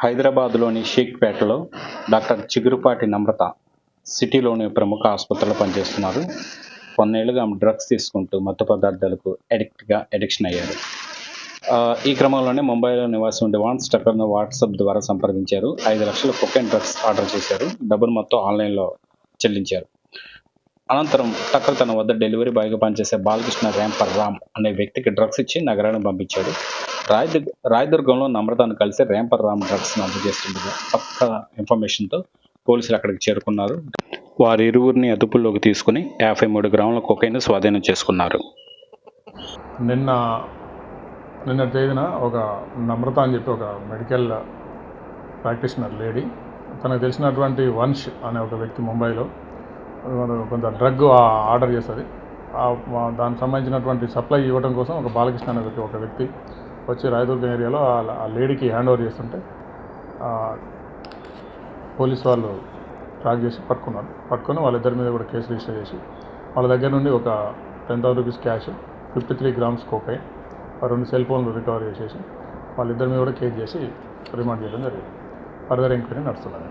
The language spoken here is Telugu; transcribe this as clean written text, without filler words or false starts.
హైదరాబాద్లోని షేక్పేటలో డాక్టర్ చిగురుపాటి నమ్రత సిటీలోని ప్రముఖ ఆసుపత్రిలో పనిచేస్తున్నారు. కొన్నేళ్లుగా ఆమె డ్రగ్స్ తీసుకుంటూ మత్తు పదార్థాలకు అడిక్షన్ అయ్యారు. ఈ క్రమంలోనే ముంబైలో నివాసం ఉండే వాన్స్ టక్కర్ను వాట్సాప్ ద్వారా సంప్రదించారు. 5 లక్షల కొకైన్ డ్రగ్స్ ఆర్డర్ చేశారు. డబ్బును మొత్తం ఆన్లైన్లో చెల్లించారు. అనంతరం టక్కర్ తన వద్ద డెలివరీ బాయ్గా పనిచేసే బాలకృష్ణ ర్యాంపర్ రామ్ అనే వ్యక్తికి డ్రగ్స్ ఇచ్చి నగరానికి పంపించాడు. రాయదుర్గంలో నమ్రతను కలిసి ర్యాంపర్ రామ్ డ్రగ్స్ అందజేస్తుండగా పక్క ఇన్ఫర్మేషన్తో పోలీసులు అక్కడికి చేరుకున్నారు. వారిరువురిని అదుపులోకి తీసుకుని 53 గ్రాముల కొకైన్ స్వాధీనం చేసుకున్నారు. నిన్న తేదీన ఒక నమ్రత అని చెప్పి ఒక మెడికల్ ప్రాక్టీషనర్ లేడీ, తనకు తెలిసినటువంటి వంశ్ అనే ఒక వ్యక్తి ముంబైలో కొంత డ్రగ్ ఆర్డర్ చేస్తుంది. దానికి సంబంధించినటువంటి సప్లై ఇవ్వడం కోసం ఒక బాలకృష్ణ అనే ఒక వ్యక్తి వచ్చి రాయదుర్గం ఏరియాలో ఆ లేడీకి హ్యాండ్ ఓవర్ చేస్తుంటే పోలీస్ వాళ్ళు ట్రాక్ చేసి పట్టుకొని వాళ్ళిద్దరి మీద కూడా కేసు రిజిస్టర్ చేసి వాళ్ళ దగ్గర నుండి ఒక 10,000 rupees cash, 53 grams cocaine, 2 cell ఫోన్లు రికవర్ చేసేసి వాళ్ళిద్దరి మీద కూడా కేసు చేసి రిమాండ్ చేయడం జరిగింది. ఫర్దర్ ఎంక్వైరీ నడుస్తున్నది.